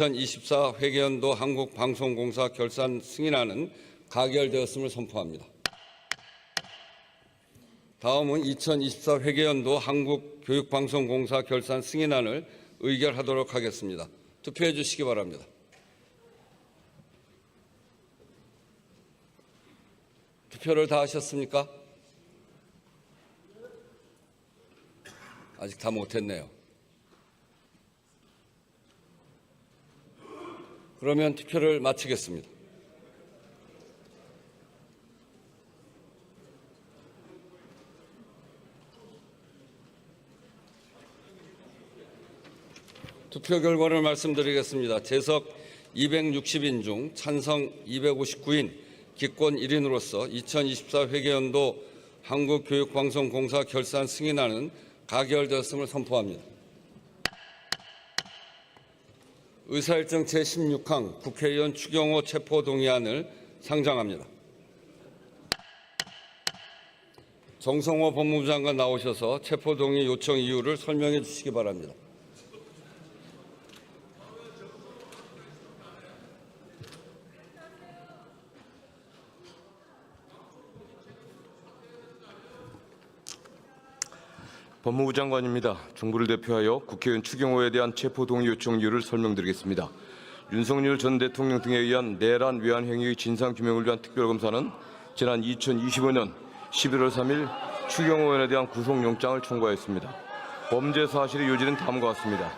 2024 회계연도 한국방송공사 결산 승인안은 가결되었음을 선포합니다. 다음은 2024 회계연도 한국교육방송공사 결산 승인안을 의결하도록 하겠습니다. 투표해 주시기 바랍니다. 투표를 다 하셨습니까? 아직 다 못했네요. 그러면 투표를 마치겠습니다. 투표 결과를 말씀드리겠습니다. 재석 260인 중 찬성 259인, 기권 1인으로서 2024 회계연도 한국교육방송공사 결산 승인안은 가결되었음을 선포합니다. 의사일정 제16항 국회의원 추경호 체포동의안을 상정합니다. 정성호 법무부 장관 나오셔서 체포동의 요청 이유를 설명해 주시기 바랍니다. 법무부 장관입니다. 정부를 대표하여 국회의원 추경호에 대한 체포동의 요청 이유를 설명드리겠습니다. 윤석열 전 대통령 등에 의한 내란 외환 행위의 진상규명을 위한 특별검사는 지난 2025년 11월 3일 추경호 의원에 대한 구속영장을 청구하였습니다. 범죄 사실의 요지는 다음과 같습니다.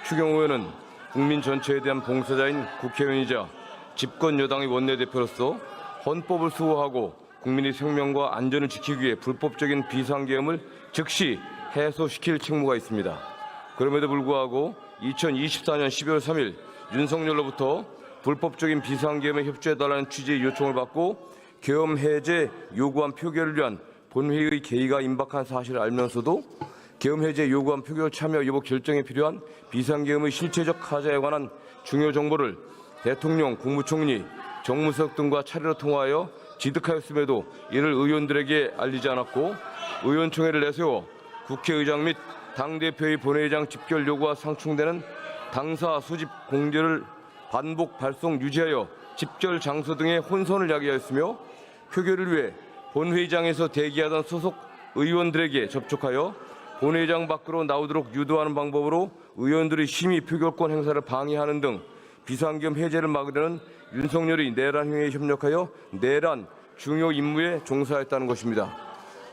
추경호 의원은 국민 전체에 대한 봉사자인 국회의원이자 집권 여당의 원내대표로서 헌법을 수호하고 국민의 생명과 안전을 지키기 위해 불법적인 비상계엄을 즉시 해소시킬 책무가 있습니다. 그럼에도 불구하고 2024년 12월 3일 윤석열로부터 불법적인 비상계엄에 협조해달라는 취지의 요청을 받고 계엄 해제 요구안 표결을 위한 본회의의 개의가 임박한 사실을 알면서도 계엄 해제 요구안 표결 참여 여부 결정에 필요한 비상계엄의 실체적 하자에 관한 중요 정보를 대통령, 국무총리, 정무수석 등과 차례로 통화하여 지득하였음에도 이를 의원들에게 알리지 않았고 의원총회를 내세워 국회의장 및 당대표의 본회의장 집결 요구와 상충되는 당사 소집 공지를 반복 발송 유지하여 집결 장소 등의 혼선을 야기하였으며 표결을 위해 본회의장에서 대기하던 소속 의원들에게 접촉하여 본회의장 밖으로 나오도록 유도하는 방법으로 의원들의 심의 표결권 행사를 방해하는 등 비상계엄 해제를 막으려는 윤석열의 내란 행위에 협력하여 내란 중요 임무에 종사했다는 것입니다.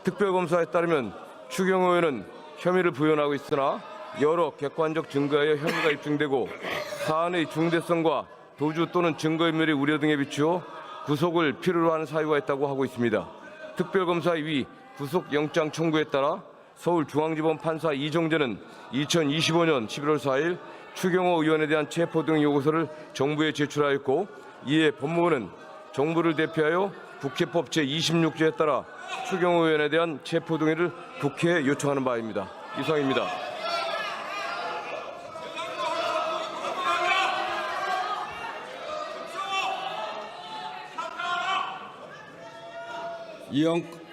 특별검사에 따르면 추경호 의원은 혐의를 부인하고 있으나 여러 객관적 증거에 혐의가 입증되고 사안의 중대성과 도주 또는 증거인멸의 우려 등에 비추어 구속을 필요로 하는 사유가 있다고 하고 있습니다. 특별검사의 위 구속영장 청구에 따라 서울중앙지법 판사 이정재는 2025년 11월 4일 추경호 의원에 대한 체포 등 요구서를 정부에 제출하였고 이에 법무부는 정부를 대표하여 국회법 제26조에 따라 추경호 의원에 대한 체포 동의를 국회에 요청하는 바입니다. 이상입니다.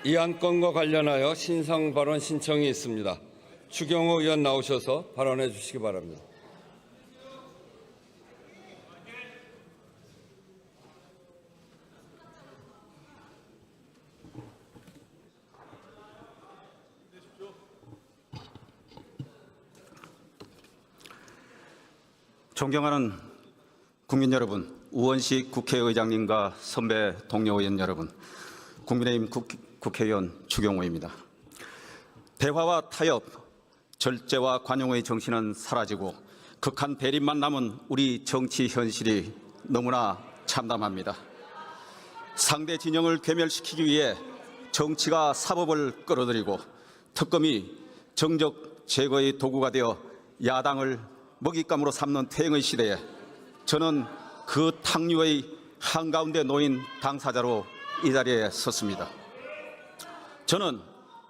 이 안건과 관련하여 신상 발언 신청이 있습니다. 추경호 의원 나오셔서 발언해 주시기 바랍니다. 존경하는 국민 여러분, 우원식 국회의장님과 선배 동료 의원 여러분, 국민의힘 국회의원 추경호입니다. 대화와 타협, 절제와 관용의 정신은 사라지고 극한 대립만 남은 우리 정치 현실이 너무나 참담합니다. 상대 진영을 괴멸시키기 위해 정치가 사법을 끌어들이고 특검이 정적 제거의 도구가 되어 야당을 먹잇감으로 삼는 퇴행의 시대에 저는 그 탕류의 한가운데 놓인 당사자로 이 자리에 섰습니다. 저는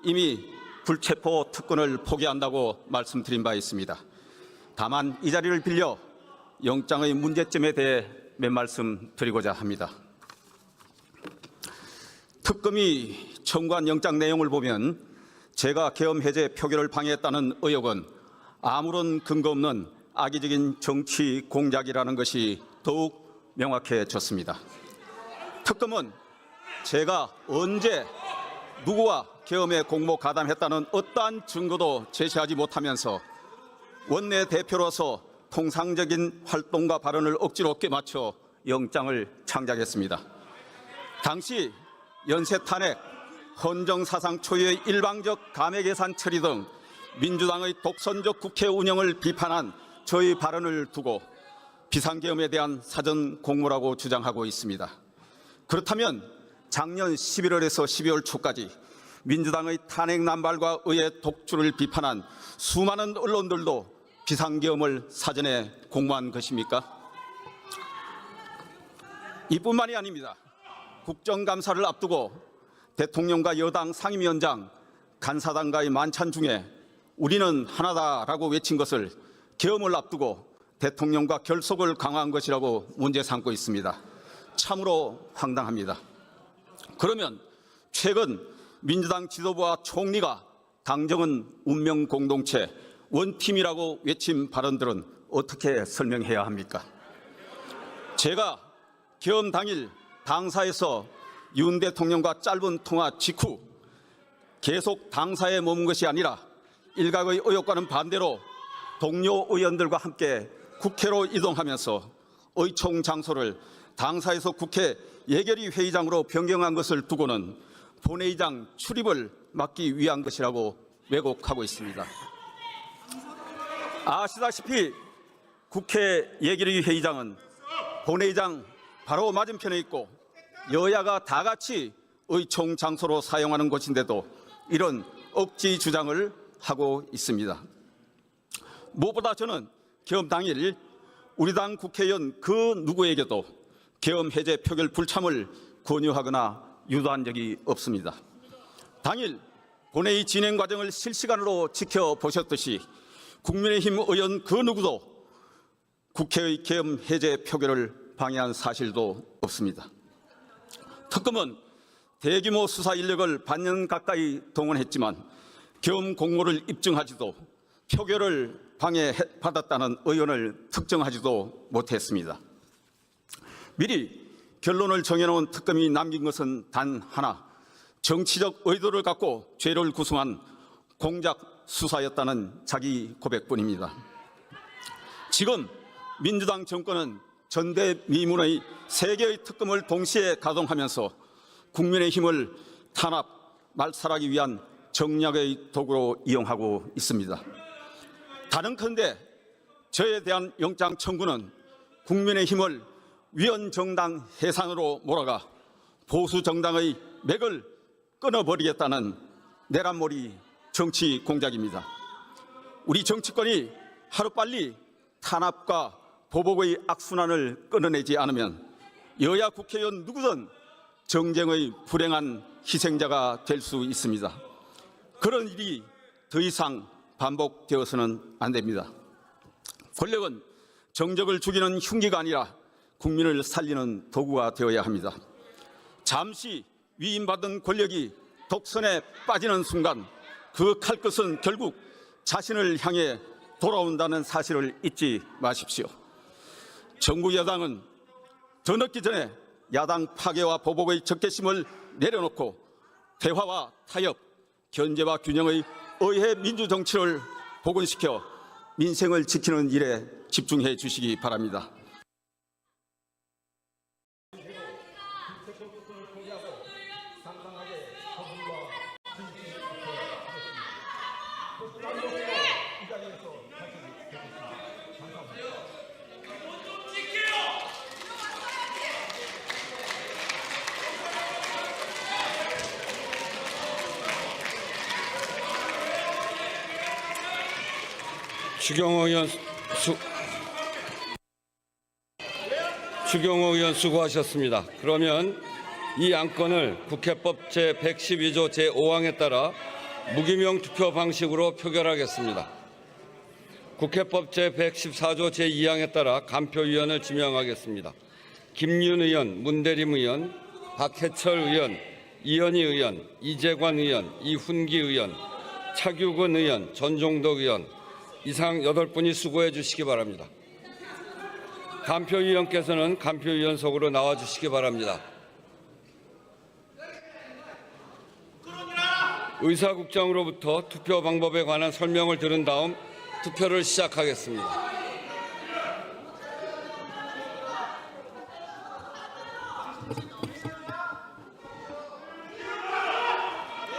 이미 불체포 특권을 포기한다고 말씀드린 바 있습니다. 다만 이 자리를 빌려 영장의 문제점에 대해 몇 말씀 드리고자 합니다. 특검이 청구한 영장 내용을 보면 제가 계엄 해제 표결을 방해했다는 의혹은 아무런 근거 없는 악의적인 정치 공작이라는 것이 더욱 명확해졌습니다. 특검은 제가 언제 누구와 계엄에 공모 가담했다는 어떠한 증거도 제시하지 못하면서 원내대표로서 통상적인 활동과 발언을 억지로 껴맞춰 영장을 창작했습니다. 당시 연쇄 탄핵, 헌정사상 초유의 일방적 감액예산 처리 등 민주당의 독선적 국회 운영을 비판한 저의 발언을 두고 비상계엄에 대한 사전 공모라고 주장하고 있습니다. 그렇다면 작년 11월에서 12월 초까지 민주당의 탄핵 남발과 의회 독주를 비판한 수많은 언론들도 비상계엄을 사전에 공모한 것입니까? 이뿐만이 아닙니다. 국정감사를 앞두고 대통령과 여당 상임위원장, 간사당과의 만찬 중에 우리는 하나다라고 외친 것을 계엄을 앞두고 대통령과 결속을 강화한 것이라고 문제 삼고 있습니다. 참으로 황당합니다. 그러면 최근 민주당 지도부와 총리가 당정은 운명 공동체, 원팀이라고 외친 발언들은 어떻게 설명해야 합니까? 제가 계엄 당일 당사에서 윤 대통령과 짧은 통화 직후 계속 당사에 머문 것이 아니라 일각의 의혹과는 반대로 동료 의원들과 함께 국회로 이동하면서 의총 장소를 당사에서 국회 예결위 회의장으로 변경한 것을 두고는 본회의장 출입을 막기 위한 것이라고 왜곡하고 있습니다. 아시다시피 국회 예결위 회의장은 본회의장 바로 맞은편에 있고 여야가 다 같이 의총 장소로 사용하는 곳인데도 이런 억지 주장을 하고 있습니다. 무엇보다 저는 계엄 당일 우리 당 국회의원 그 누구에게도 계엄 해제 표결 불참을 권유하거나 유도한 적이 없습니다. 당일 본회의 진행 과정을 실시간으로 지켜보셨듯이 국민의힘 의원 그 누구도 국회의 계엄 해제 표결을 방해한 사실도 없습니다. 특검은 대규모 수사 인력을 반년 가까이 동원했지만 계엄 공모를 입증하지도 표결을 방해받았다는 의원을 특정하지도 못했습니다. 미리 결론을 정해놓은 특검이 남긴 것은 단 하나, 정치적 의도를 갖고 죄를 구성한 공작 수사였다는 자기 고백뿐입니다. 지금 민주당 정권은 전대미문의 3개의 특검을 동시에 가동하면서 국민의힘을 탄압, 말살하기 위한 정략의 도구로 이용하고 있습니다. 다른컨대 저에 대한 영장 청구는 국민의힘을 위헌정당 해산으로 몰아가 보수정당의 맥을 끊어버리겠다는 내란몰이 정치 공작입니다. 우리 정치권이 하루빨리 탄압과 보복의 악순환을 끊어내지 않으면 여야 국회의원 누구든 정쟁의 불행한 희생자가 될 수 있습니다. 그런 일이 더 이상 반복되어서는 안 됩니다. 권력은 정적을 죽이는 흉기가 아니라 국민을 살리는 도구가 되어야 합니다. 잠시 위임받은 권력이 독선에 빠지는 순간 그 칼끝은 결국 자신을 향해 돌아온다는 사실을 잊지 마십시오. 정부 여당은 더 늦기 전에 야당 파괴와 보복의 적개심을 내려놓고 대화와 타협, 견제와 균형의 의회 민주정치를 복원시켜 민생을 지키는 일에 집중해 주시기 바랍니다. 추경호 의원 수고하셨습니다. 그러면 이 안건을 국회법 제112조 제5항에 따라 무기명 투표 방식으로 표결하겠습니다. 국회법 제114조 제2항에 따라 간표위원을 지명하겠습니다. 김윤 의원, 문대림 의원, 박해철 의원, 이현희 의원, 이재관 의원, 이훈기 의원, 차규근 의원, 전종덕 의원, 이상 8분이 수고해 주시기 바랍니다. 간표위원께서는 간표위원석으로 나와 주시기 바랍니다. 의사국장으로부터 투표 방법에 관한 설명을 들은 다음 투표를 시작하겠습니다.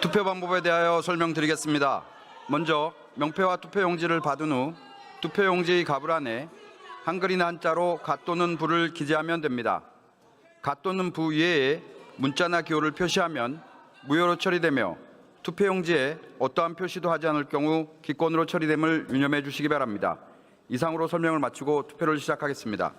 투표 방법에 대하여 설명드리겠습니다. 먼저 명패와 투표용지를 받은 후 투표용지 가불 안에 한글이나 한자로 가 또는 부를 기재하면 됩니다. 가 또는 부 이외에 문자나 기호를 표시하면 무효로 처리되며 투표용지에 어떠한 표시도 하지 않을 경우 기권으로 처리됨을 유념해 주시기 바랍니다. 이상으로 설명을 마치고 투표를 시작하겠습니다.